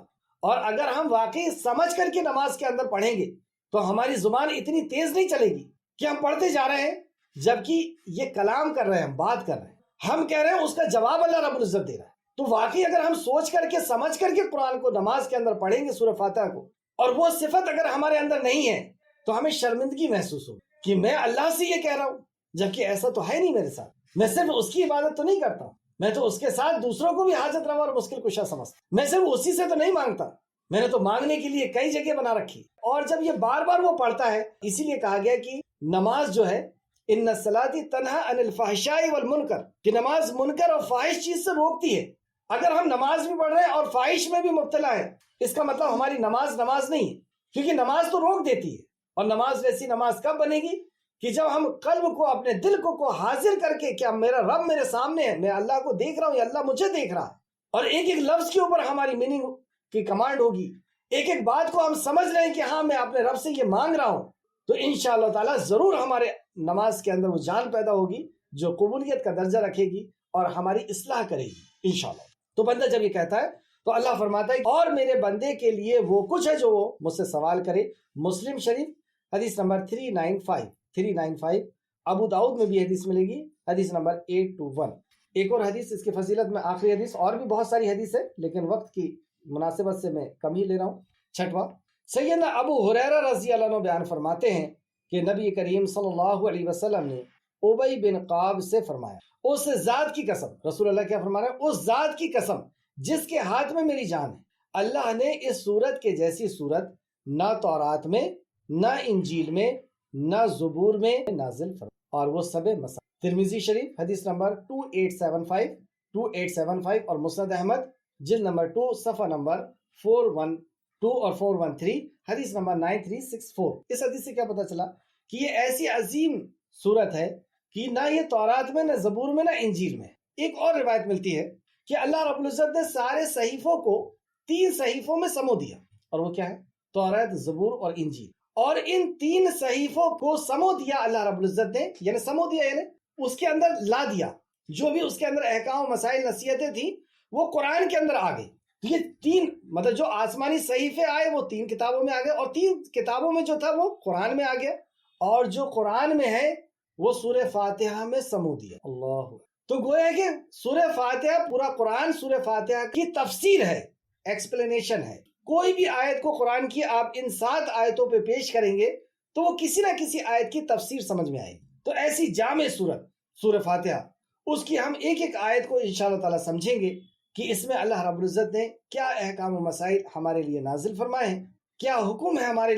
اور اگر ہم واقعی سمجھ کر کے نماز کے اندر پڑھیں گے تو ہماری زبان اتنی تیز نہیں چلے گی کہ ہم پڑھتے جا رہے ہیں جبکہ یہ کلام کر رہے ہیں، ہم بات کر رہے ہیں، ہم کہہ رہے ہیں، اس کا جواب اللہ رب العزت دے رہا ہے. تو واقعی اگر ہم سوچ کر کے سمجھ کر کے قرآن کو نماز کے اندر پڑھیں گے، سورہ فاتحہ کو، اور وہ صفت اگر ہمارے اندر نہیں ہے تو ہمیں شرمندگی محسوس ہوگی کہ میں اللہ سے یہ کہہ رہا ہوں جبکہ ایسا تو ہے نہیں میرے ساتھ. میں صرف اس کی عبادت تو نہیں کرتا ہوں، میں تو اس کے ساتھ دوسروں کو بھی حاجت روا اور مشکل کشا سمجھتا. میں صرف اسی سے تو نہیں مانگتا، میں نے تو مانگنے کے لیے کئی جگہ بنا رکھی. اور جب یہ بار بار وہ پڑھتا ہے، اسی لیے کہا گیا کہ نماز جو ہے ان الصلاۃ تنہی عن الفحشاء والمنکر، کہ نماز منکر اور فاحش چیز سے روکتی ہے. اگر ہم نماز بھی پڑھ رہے ہیں اور فاحش میں بھی مبتلا ہے، اس کا مطلب ہماری نماز نہیں ہے، کیونکہ نماز تو روک دیتی ہے. اور نماز ویسی نماز کب بنے گی؟ کہ جب ہم قلب کو، اپنے دل کو حاضر کر کے، کیا میرا رب میرے سامنے ہے، میں اللہ کو دیکھ رہا ہوں یا اللہ مجھے دیکھ رہا ہے، اور ایک ایک لفظ کے اوپر ہماری میننگ کی کمانڈ ہوگی، ایک ایک بات کو ہم سمجھ رہے ہیں کہ ہاں میں اپنے رب سے یہ مانگ رہا ہوں، تو انشاءاللہ تعالیٰ ضرور ہمارے نماز کے اندر وہ جان پیدا ہوگی جو قبولیت کا درجہ رکھے گی اور ہماری اصلاح کرے گی انشاءاللہ. تو بندہ جب یہ کہتا ہے تو اللہ فرماتا ہے اور میرے بندے کے لیے وہ کچھ ہے جو وہ مجھ سے سوال کرے. مسلم شریف حدیث نمبر 395. ابو داؤد میں بھی حدیث ملے گی، حدیث نمبر 821. ایک اور حدیث اس کی فضیلت میں، آخری حدیث، اور بھی بہت ساری حدیث ہے لیکن وقت کی مناسبت سے میں کم ہی لے رہا ہوں. 6واں، سیدنا ابو ہریرہ رضی اللہ عنہ بیان فرماتے ہیں کہ نبی کریم صلی اللہ علیہ وسلم نے ابی بن قعب سے فرمایا، اس ذات کی قسم، رسول اللہ کیا فرما رہے ہیں؟ اس ذات کی قسم جس کے ہاتھ میں میری جان ہے، اللہ نے اس سورت کے جیسی سورت نہ تورات میں، نہ انجیل میں، نہ زبور میں نازل فرمائی، اور وہ سب مسائل. ترمذی شریف حدیث نمبر 2875 اور مسند احمد جلد نمبر 2 صفحہ نمبر 412 اور 413، حدیث نمبر 9364. اس حدیث سے کیا پتہ چلا کہ یہ ایسی عظیم صورت ہے کہ نہ یہ تورات میں، نہ زبور میں، نہ انجیل میں. ایک اور روایت ملتی ہے کہ اللہ رب العزت نے سارے صحیفوں کو 3 صحیفوں میں سمو دیا، اور وہ کیا ہے؟ تورات، زبور اور انجیل. اور ان 3 صحیفوں کو سمو دیا اللہ رب العزت نے، یعنی سمو دیا یعنی اس کے اندر لا دیا، جو بھی اس کے اندر احکام، مسائل، نصیحتیں تھیں وہ قرآن کے اندر آ گئی. یہ 3 مطلب جو آسمانی صحیفے آئے وہ 3 کتابوں میں آ گئے، اور 3 کتابوں میں جو تھا وہ قرآن میں آ گیا، اور جو قرآن میں ہے وہ سورہ فاتحہ میں سمو دیا. اللہ، تو گویا کہ سورہ فاتحہ، پورا قرآن سورہ فاتحہ کی تفسیر ہے، ایکسپلینیشن ہے. کوئی بھی آیت کو قرآن کی آپ ان 7 آیتوں پہ پیش کریں گے تو وہ کسی نہ کسی آیت کی تفسیر سمجھ میں آئے گی. تو ایسی جامع سورت سورہ فاتحہ، اس کی ہم ایک ایک آیت کو انشاءاللہ تعالیٰ سمجھیں گے کہ اس میں اللہ رب العزت نے کیا احکام و مسائل ہمارے لیے نازل فرمائے ہیں، کیا حکم ہے ہمارے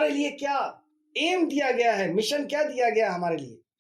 لیے کیا ایم دیا گیا ہے، مشن کیا دیا گیا ہے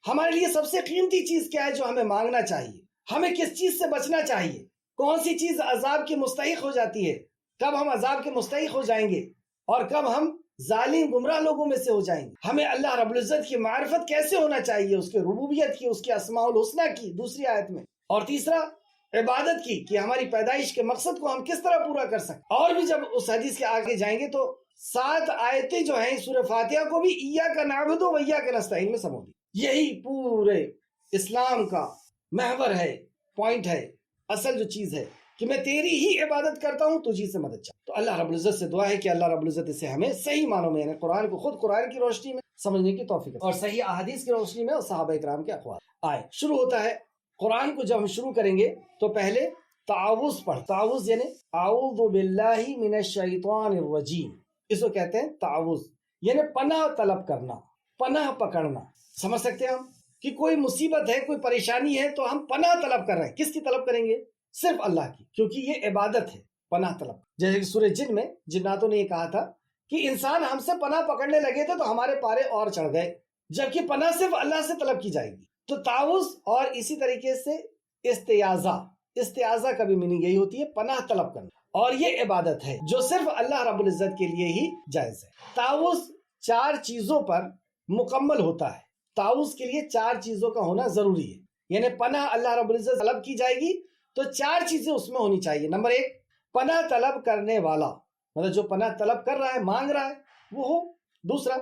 ہمارے لیے سب سے قیمتی چیز کیا ہے جو ہمیں مانگنا چاہیے، ہمیں کس چیز سے بچنا چاہیے، کون سی چیز عذاب کی مستحق ہو جاتی ہے، کب ہم عذاب کے مستحق ہو جائیں گے، اور کب ہم ظالم گمراہ لوگوں میں سے ہو جائیں گے. ہمیں اللہ رب العزت کی معرفت کیسے ہونا چاہیے، اس کے ربوبیت کی، اس کے اسماء الحسنہ کی دوسری آیت میں، اور تیسرا عبادت کی کہ ہماری پیدائش کے مقصد کو ہم کس طرح پورا کر سکیں. اور بھی جب اس حدیث کے آگے جائیں گے تو 7 آیتیں جو ہیں سورہ فاتحہ کو بھی ایاک نعبد و ایاک نستعین میں سمو دی. یہی پورے اسلام کا محور ہے، پوائنٹ ہے، اصل جو چیز ہے کہ میں تیری ہی عبادت کرتا ہوں، تجھی سے مدد چاہتا ہوں۔ تو اللہ رب العزت سے دعا ہے کہ اللہ رب العزت سے ہمیں صحیح معنوں میں یعنی قرآن کو خود قرآن کی روشنی میں سمجھنے کی توفیق اور صحیح احادیث کی روشنی میں اور صحابہ کرام کے اقوال آئے۔ شروع ہوتا ہے قرآن کو جب ہم شروع کریں گے تو پہلے تعوذ پڑھ، تعوذ یعنی اعوذ باللہ من الشیطان الرجیم، اس کو کہتے ہیں تعوذ، یعنی پناہ طلب کرنا، پناہ پکڑنا۔ سمجھ سکتے ہیں ہم کہ کوئی مصیبت ہے، کوئی پریشانی ہے تو ہم پناہ طلب کر رہے ہیں، کس کی طلب کریں گے؟ صرف اللہ کی، کیونکہ یہ عبادت ہے پناہ طلب۔ جیسے کہ سورہ جن میں جناتوں نے یہ کہا تھا کہ انسان ہم سے پناہ پکڑنے لگے تھے تو ہمارے پارے اور چڑھ گئے، جبکہ پناہ صرف اللہ سے طلب کی جائے گی۔ تو تعوذ اور اسی طریقے سے استعاذہ کا بھی میننگ یہی ہوتی ہے، پناہ طلب کرنا، اور یہ عبادت ہے جو صرف اللہ رب العزت کے لیے ہی جائز ہے۔ تعوذ 4 چیزوں پر مکمل ہوتا ہے، تعوذ کے لیے 4 چیزوں کا ہونا ضروری ہے، یعنی پناہ اللہ رب العزت طلب کی جائے گی تو 4 چیزیں اس میں ہونی چاہیے۔ نمبر 1، پناہ طلب کرنے والا، مطلب جو پناہ طلب کر رہا ہے، مانگ رہا ہے وہ ہو۔ دوسرا،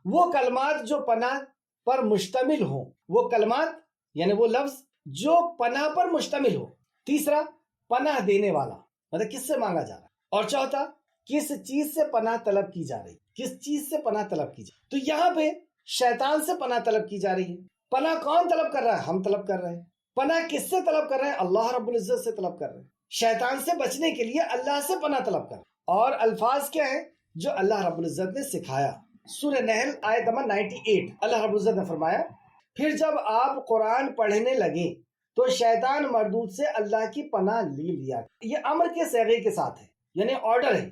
وہ کلمات جو پناہ پر مشتمل ہوں، وہ کلمات یعنی وہ لفظ جو پناہ پر مشتمل ہو۔ تیسرا، پناہ دینے والا، مطلب کس سے مانگا جا رہا ہے۔ اور چوتھا، کس چیز سے پناہ طلب کی جا رہی، کس چیز سے پناہ طلب کی جا رہی۔ تو یہاں پہ شیطان سے پناہ طلب کی جا رہی ہے۔ پناہ کون طلب کر رہا ہے؟ ہم طلب کر رہے ہیں۔ پناہ کس سے طلب کر رہے ہیں؟ اللہ رب العزت سے طلب کر رہے ہیں۔ شیطان سے بچنے کے لیے اللہ سے پناہ طلب کر، اور الفاظ کیا ہیں جو اللہ رب العزت نے سکھایا۔ سورہ نحل آیت نمبر 98، اللہ رب العزت نے فرمایا، پھر جب آپ قرآن پڑھنے لگیں تو شیطان مردود سے اللہ کی پناہ لیا۔ یہ امر کے صیغے کے ساتھ ہے، یعنی آرڈر ہے،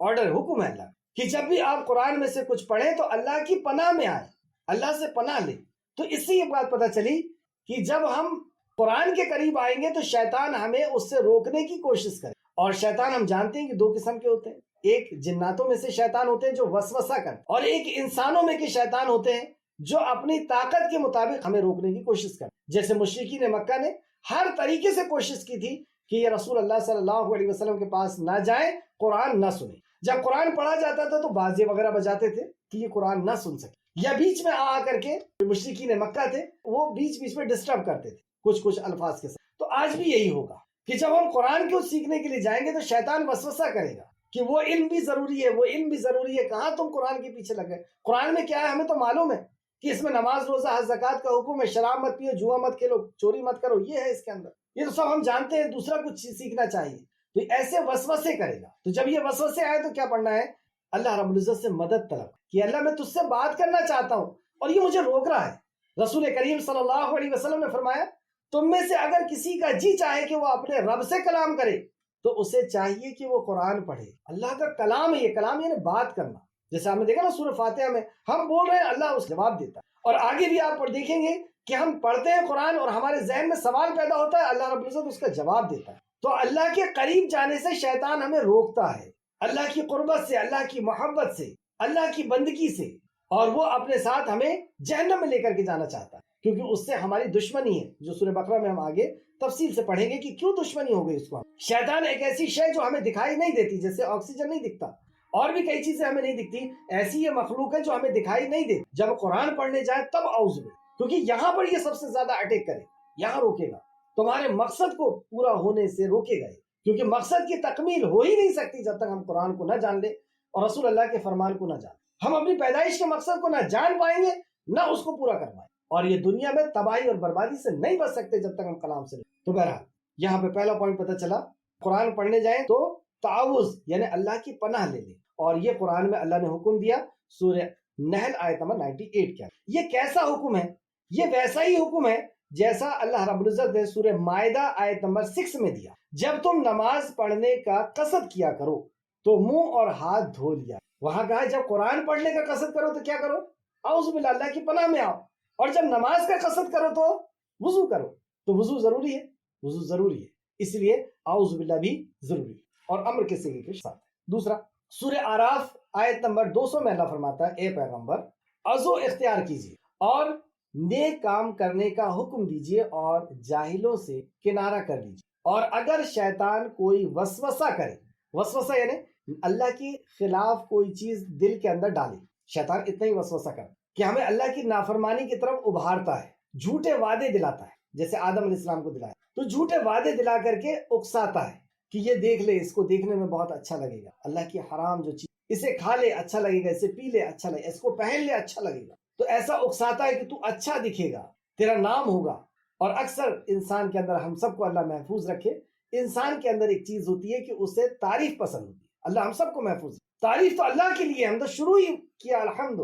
آرڈر حکم ہے اللہ کہ جب بھی آپ قرآن میں سے کچھ پڑھیں تو اللہ کی پناہ میں آئیں، اللہ سے پناہ لیں۔ تو اس سے یہ بات پتہ چلی کہ جب ہم قرآن کے قریب آئیں گے تو شیطان ہمیں اس سے روکنے کی کوشش کرے۔ اور شیطان ہم جانتے ہیں کہ 2 قسم کے ہوتے ہیں، ایک جناتوں میں سے شیطان ہوتے ہیں جو وسوسہ کرتے، اور ایک انسانوں میں کے شیطان ہوتے ہیں جو اپنی طاقت کے مطابق ہمیں روکنے کی کوشش کرتے۔ جیسے مشرکین مکہ نے ہر طریقے سے کوشش کی تھی کہ یہ رسول اللہ صلی اللہ علیہ وسلم کے پاس نہ جائیں، قرآن نہ سنیں۔ جب قرآن پڑھا جاتا تھا تو بازی وغیرہ بجاتے تھے کہ یہ قرآن نہ سن سکے، یا بیچ میں آ کر کے مشرکین مکہ تھے وہ بیچ میں ڈسٹرب کرتے تھے کچھ الفاظ کے ساتھ۔ تو آج بھی یہی ہوگا کہ جب ہم قرآن کو سیکھنے کے لیے جائیں گے تو شیطان وسوسہ کرے گا کہ وہ علم بھی ضروری ہے، وہ علم بھی ضروری ہے، کہاں تم قرآن کے پیچھے لگے۔ قرآن میں کیا ہے ہمیں تو معلوم ہے کہ اس میں نماز، روزہ، حج، زکوٰۃ کا حکم ہے، شراب مت پیو، جوا مت کھیلو، چوری مت کرو، یہ ہے اس کے اندر، یہ تو سب ہم جانتے ہیں، دوسرا کچھ سیکھنا چاہیے۔ تو ایسے وسوسے کرے گا، تو جب یہ وسوسے آئے تو کیا پڑھنا ہے؟ اللہ رب العزت سے مدد طلب کہ اللہ میں تجھ سے بات کرنا چاہتا ہوں اور یہ مجھے روک رہا ہے۔ رسول کریم صلی اللہ علیہ وسلم نے فرمایا، تم میں سے اگر کسی کا جی چاہے کہ وہ اپنے رب سے کلام کرے تو اسے چاہیے کہ وہ قرآن پڑھے۔ اللہ کا کلام ہے یہ، کلام یعنی بات کرنا۔ جیسے ہم نے دیکھا نا سورہ فاتحہ میں ہم بول رہے ہیں، اللہ اس جواب دیتا ہے، اور آگے بھی آپ دیکھیں گے کہ ہم پڑھتے ہیں قرآن اور ہمارے ذہن میں سوال پیدا ہوتا ہے، اللہ رب العزت اس کا جواب دیتا ہے۔ تو اللہ کے قریب جانے سے شیطان ہمیں روکتا ہے، اللہ کی قربت سے، اللہ کی محبت سے، اللہ کی بندگی سے، اور وہ اپنے ساتھ ہمیں جہنم میں لے کر کے جانا چاہتا ہے، کیونکہ اس سے ہماری دشمنی ہے، جو سورہ بقرہ میں ہم آگے تفصیل سے پڑھیں گے کہ کیوں دشمنی ہو گئی اس کو۔ شیطان ایک ایسی شے جو ہمیں دکھائی نہیں دیتی، جیسے آکسیجن نہیں دکھتا، اور بھی کئی چیزیں ہمیں نہیں دکھتی، ایسی یہ مخلوق ہے جو ہمیں دکھائی نہیں دیتی۔ جب قرآن پڑھنے جائے تب اعوذ باللہ، کیونکہ یہاں پر یہ سب سے زیادہ اٹیک کرے، یہاں روکے گا، تمہارے مقصد کو پورا ہونے سے روکے گا، کیونکہ مقصد کی تکمیل ہو ہی نہیں سکتی جب تک ہم قرآن کو نہ جان لیں اور رسول اللہ کے فرمان کو نہ جان۔ ہم اپنی پیدائش کے مقصد کو نہ جان پائیں گے نہ اس کو پورا کر پائیں، اور یہ دنیا میں تباہی اور بربادی سے نہیں بچ سکتے جب تک ہم کلام سے نہیں۔ تو بہرحال یہاں پہ پہلا پوائنٹ پتہ چلا، قرآن پڑھنے جائیں تو تعوذ یعنی اللہ کی پناہ لے لیں، اور یہ قرآن میں اللہ نے حکم دیا سورہ نحل آیت نمبر 98 کیا۔ یہ کیسا حکم ہے؟ یہ ویسا ہی حکم ہے جیسا اللہ رب العزت نے سورہ مائدہ آیت نمبر 6 میں دیا، جب تم نماز پڑھنے کا قصد کیا کرو تو منہ اور ہاتھ دھو لیا۔ وہاں کہا جب قرآن پڑھنے کا قصد کرو تو کیا کرو؟ اعوذ باللہ، اللہ کی پناہ میں آؤ، اور جب نماز کا قصد کرو تو وضو کرو۔ تو وضو ضروری ہے، وضو ضروری ہے، اس لیے اعوذ باللہ بھی ضروری ہے، اور امر کے صیغے کے ساتھ۔ دوسرا، سورہ اعراف آیت نمبر 200 میں اللہ فرماتا ہے، اے پیغمبر عزو اختیار کیجیے اور نیک کام کرنے کا حکم دیجیے اور جاہلوں سے کنارہ کر لیجیے، اور اگر شیطان کوئی وسوسہ کرے، وسوسہ یعنی اللہ کے خلاف کوئی چیز دل کے اندر ڈالے، شیطان اتنا ہی وسوسہ کرے کہ ہمیں اللہ کی نافرمانی کی طرف ابھارتا ہے، جھوٹے وعدے دلاتا ہے، جیسے آدم علیہ السلام کو دلایا تو جھوٹے وعدے دلا کر کے اکساتا ہے کہ یہ دیکھ لے، اس کو دیکھنے میں بہت اچھا لگے گا، اللہ کی حرام جو چیز، اسے کھا لے اچھا لگے گا، اسے پی لے اچھا لگے گا، اس کو پہن لے اچھا لگے گا، تو ایسا اکساتا ہے کہ تو اچھا دکھے گا، تیرا نام ہوگا۔ اور اکثر انسان کے اندر، ہم سب کو اللہ محفوظ رکھے، انسان کے اندر ایک چیز ہوتی ہے کہ اسے تعریف پسند ہوتی ہے۔ اللہ ہم سب کو محفوظ ہے۔ تعریف تو اللہ کے لیے، ہم تو شروع ہی کیا الحمد،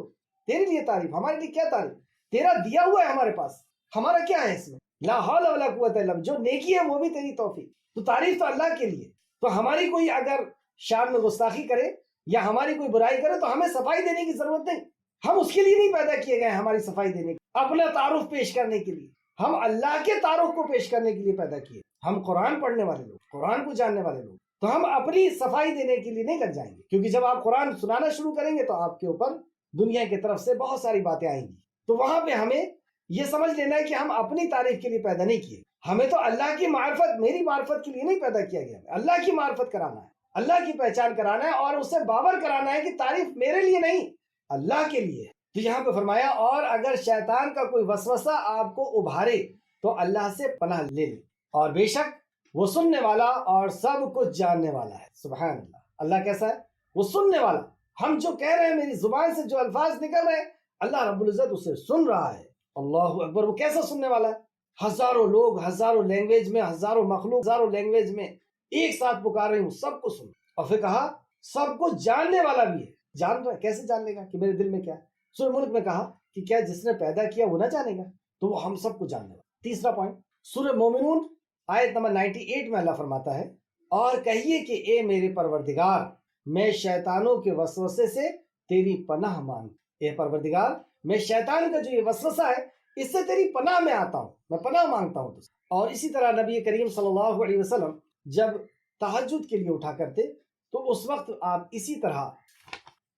تیرے لیے تعریف، ہمارے لیے کیا تعریف؟ تیرا دیا ہوا ہے ہمارے پاس، ہمارا کیا ہے اس میں؟ لا حول ولا قوت الا باللہ، جو نیکی ہے وہ بھی تیری توفیق، تو تعریف تو اللہ کے لیے۔ تو ہماری کوئی اگر شان میں گستاخی کرے یا ہماری کوئی برائی کرے تو ہمیں صفائی دینے کی ضرورت نہیں، ہم اس کے لیے نہیں پیدا کیے گئے ہماری صفائی دینے کی، اپنا تعارف پیش کرنے کے لیے، ہم اللہ کے تعارف کو پیش کرنے کے لیے پیدا کیے۔ ہم قرآن پڑھنے والے لوگ، قرآن کو جاننے والے لوگ، تو ہم اپنی صفائی دینے کے لیے نہیں لگ جائیں گے، کیونکہ جب آپ قرآن سنانا شروع کریں گے تو آپ کے اوپر دنیا کی طرف سے بہت ساری باتیں آئیں گی، تو وہاں پہ ہمیں یہ سمجھ لینا ہے کہ ہم اپنی تعریف کے لیے پیدا نہیں کیے، ہمیں تو اللہ کی معرفت، میری معرفت کے لیے نہیں پیدا کیا گیا، اللہ کی معرفت کرانا ہے، اللہ کی پہچان کرانا ہے، اور اسے باور کرانا ہے کہ تعریف میرے لیے نہیں، اللہ کے لیے۔ تو یہاں پہ فرمایا، اور اگر شیطان کا کوئی وسوسہ آپ کو ابھارے تو اللہ سے پناہ لے لے، اور بے شک وہ سننے والا اور سب کچھ جاننے والا ہے۔ سبحان اللہ، اللہ کیسا ہے؟ وہ سننے والا، ہم جو کہہ رہے ہیں، میری زبان سے جو الفاظ نکل رہے ہیں، اللہ رب العزت اسے سن رہا ہے۔ اللہ اکبر، وہ کیسا سننے والا ہے؟ ہزاروں لوگ، ہزاروں لینگویج میں، ہزاروں مخلوق، ہزاروں لینگویج میں ایک ساتھ پکار رہے ہیں، سب کو سن، اور پھر کہا سب کو جاننے والا بھی ہے۔ جان رہا ہے، کیسے جان لے گا کہ میرے دل میں کیا ہے؟ سورہ ملک میں کہا کہ کیا جس نے پیدا کیا وہ نہ جانے گا؟ تو وہ ہم سب کو جاننے والا۔ تیسرا پوائنٹ، سورہ مومنون آیت نمبر 98 میں اللہ فرماتا ہے، اور کہیے کہ اے میرے پروردگار، میں شیطانوں کے وسوسے سے تیری پناہ مانگ، اے پروردگار، میں شیطان کا جو یہ وسوسہ ہے اس سے تیری پناہ میں آتا ہوں، میں پناہ مانگتا ہوں تجھ سے۔ اور اسی طرح نبی کریم صلی اللہ علیہ وسلم جب تہجد کے لیے اٹھا کرتے تو اس وقت آپ اسی طرح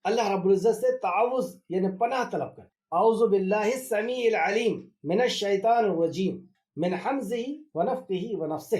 اللہ رب العزت سے تعوذ یعنی پناہ طلب کر، اعوذ باللہ السمیع العلیم من الشیطان الرجیم من حمزہ ونفخہ ونفثہ۔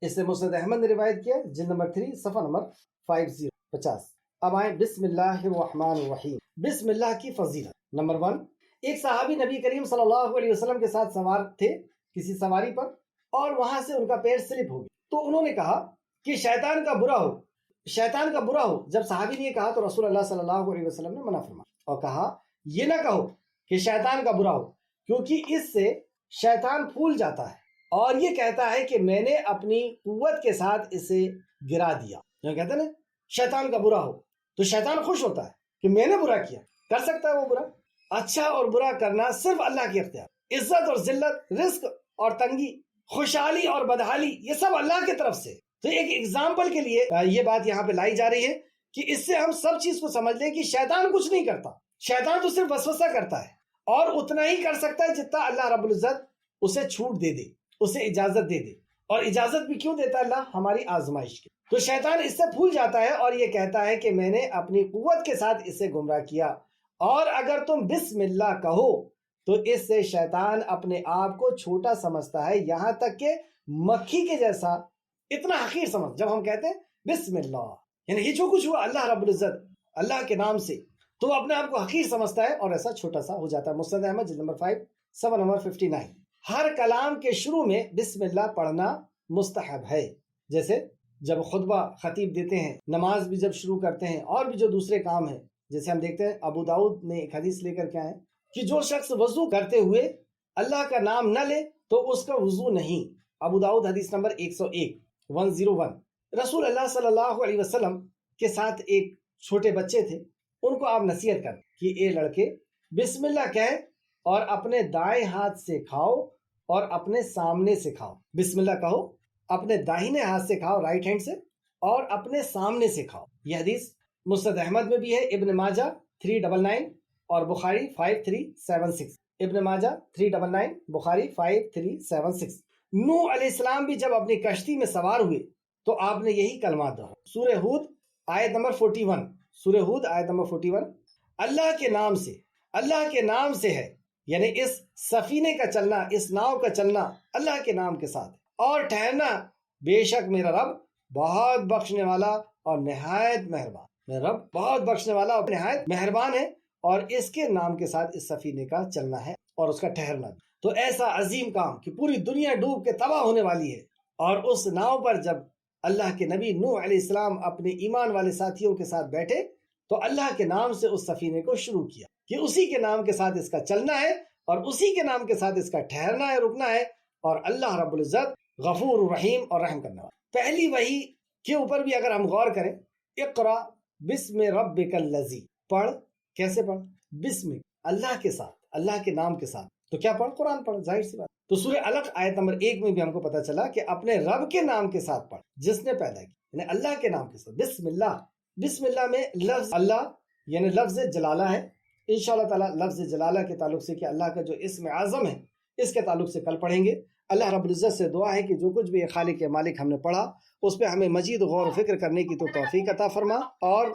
اس سے مسند احمد نے روایت کیا، جلد نمبر 3 صفحہ نمبر 5050۔ اب آئیں بسم اللہ الرحمن الرحیم، بسم اللہ کی فضیلت۔ نمبر 1، ایک صحابی نبی کریم صلی اللہ علیہ وسلم کے ساتھ سوار تھے کسی سواری پر، اور وہاں سے ان کا پیر سلپ ہو گیا، تو انہوں نے کہا کہ شیطان کا برا ہو، شیطان کا برا ہو۔ جب صحابی نے یہ کہا تو رسول اللہ صلی اللہ علیہ وسلم نے منع فرمایا اور کہا یہ نہ کہو کہ شیطان کا برا ہو، کیونکہ اس سے شیطان پھول جاتا ہے اور یہ کہتا ہے کہ میں نے اپنی قوت کے ساتھ اسے گرا دیا۔ جو کہتے ہیں نا شیطان کا برا ہو، تو شیطان خوش ہوتا ہے کہ میں نے برا کیا، کر سکتا ہے وہ برا۔ اچھا اور برا کرنا صرف اللہ کی اختیار، عزت اور ذلت، رزق اور تنگی، خوشحالی اور بدحالی، یہ سب اللہ کی طرف سے۔ تو ایک ایگزامپل کے لیے یہ بات یہاں پہ لائی جا رہی ہے کہ اس سے ہم سب چیز کو سمجھ لیں کہ شیطان کچھ نہیں کرتا، شیطان تو صرف وسوسہ کرتا ہے، اور اتنا ہی کر سکتا ہے جتنا اللہ رب العزت اسے چھوٹ دے دے، اسے اجازت دے دے۔ اور اجازت بھی کیوں دیتا ہے اللہ؟ ہماری آزمائش کی۔ تو شیطان اس سے پھول جاتا ہے اور یہ کہتا ہے کہ میں نے اپنی قوت کے ساتھ اسے گمراہ کیا، اور اگر تم بسم اللہ کہو تو اس سے شیطان اپنے آپ کو چھوٹا سمجھتا ہے، یہاں تک کہ مکھی کے جیسا، اتنا حقیر سمجھ۔ جب ہم کہتے ہیں بسم اللہ یعنی یہ جو کچھ ہوا اللہ رب العزت اللہ کے نام سے، تو وہ اپنے آپ کو حقیر سمجھتا ہے اور ایسا چھوٹا سا ہو جاتا ہے۔ مسند احمد جلد نمبر 5 صفحہ نمبر 59۔ ہر کلام کے شروع میں بسم اللہ پڑھنا مستحب ہے، جیسے جب خطبہ خطیب دیتے ہیں، نماز بھی جب شروع کرتے ہیں، اور بھی جو دوسرے کام ہیں، جیسے ہم دیکھتے ہیں ابو داؤد نے ایک حدیث لے کر کے آئے کہ جو شخص وضو کرتے ہوئے اللہ کا نام نہ لے تو اس کا وضو نہیں۔ ابو داؤد حدیث نمبر 101۔ رسول اللہ صلی اللہ علیہ وسلم کے ساتھ ایک چھوٹے بچے تھے، ان کو آپ نصیحت کر کہ اے لڑکے، بسم اللہ کہہ اور اپنے دائیں ہاتھ سے کھاؤ اور اپنے سامنے سے کھاؤ۔ بسم اللہ کہو، اپنے داہنے ہاتھ سے کھاؤ، رائٹ ہینڈ سے، اور اپنے سامنے سے کھاؤ۔ یہ حدیث مسند احمد میں بھی ہے، ابن ماجہ 399 اور بخاری 5376۔ ابن ماجہ 399، بخاری 5376۔ نوح علیہ السلام بھی جب اپنی کشتی میں سوار ہوئے تو آپ نے یہی کلمات دہرائے۔ سورہ ہود آیت نمبر 41، سورہ ہود آیت نمبر 41، اللہ کے نام سے، اللہ کے نام سے ہے، یعنی اس سفینے کا چلنا، اس ناؤ کا چلنا اللہ کے نام کے ساتھ، اور ٹھہرنا، بے شک میرا رب بہت بخشنے والا اور نہایت مہربان، میرا رب بہت بخشنے والا اور نہایت مہربان ہے، اور اس کے نام کے ساتھ اس سفینے کا چلنا ہے اور اس کا ٹھہرنا بھی۔ تو ایسا عظیم کام کہ پوری دنیا ڈوب کے تباہ ہونے والی ہے، اور اس ناؤ پر جب اللہ کے نبی نوح علیہ السلام اپنے ایمان والے ساتھیوں کے ساتھ بیٹھے تو اللہ کے نام سے اس سفینے کو شروع کیا کہ اسی کے نام کے ساتھ اس کا چلنا ہے اور اسی کے نام کے ساتھ اس کا ٹھہرنا ہے، رکنا ہے، اور اللہ رب العزت غفور رحیم اور رحم کرنے والا۔ پہلی وحی کے اوپر بھی اگر ہم غور کریں، اقرا بسم ربک الذی، پڑھ، کیسے پڑھ؟ بسم، اللہ کے ساتھ، اللہ کے نام کے ساتھ، تو کیا پڑھ؟ قرآن پڑھ، ظاہر سی بات۔ تو سورہ علق آیت نمبر 1 میں بھی ہم کو پتا چلا کہ اپنے رب کے نام کے ساتھ پڑھ جس نے پیدا کی، یعنی اللہ کے نام کے ساتھ، بسم اللہ۔ بسم اللہ میں لفظ اللہ یعنی لفظ جلالہ ہے، انشاءاللہ تعالی لفظ جلالہ کے تعلق سے کہ اللہ کا جو اسم اعظم ہے اس کے تعلق سے کل پڑھیں گے۔ اللہ رب العزت سے دعا ہے کہ جو کچھ بھی خالق مالک ہم نے پڑھا اس پہ ہمیں مزید غور و فکر کرنے کی تو توفیق عطا فرما، اور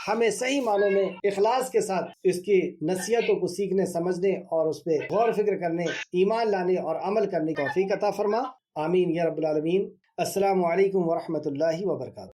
ہمیں صحیح معنوں میں اخلاص کے ساتھ اس کی نصیحتوں کو سیکھنے، سمجھنے اور اس پہ غور و فکر کرنے، ایمان لانے اور عمل کرنے کی توفیق عطا فرما، آمین یا رب العالمین۔ السلام علیکم ورحمۃ اللہ وبرکاتہ۔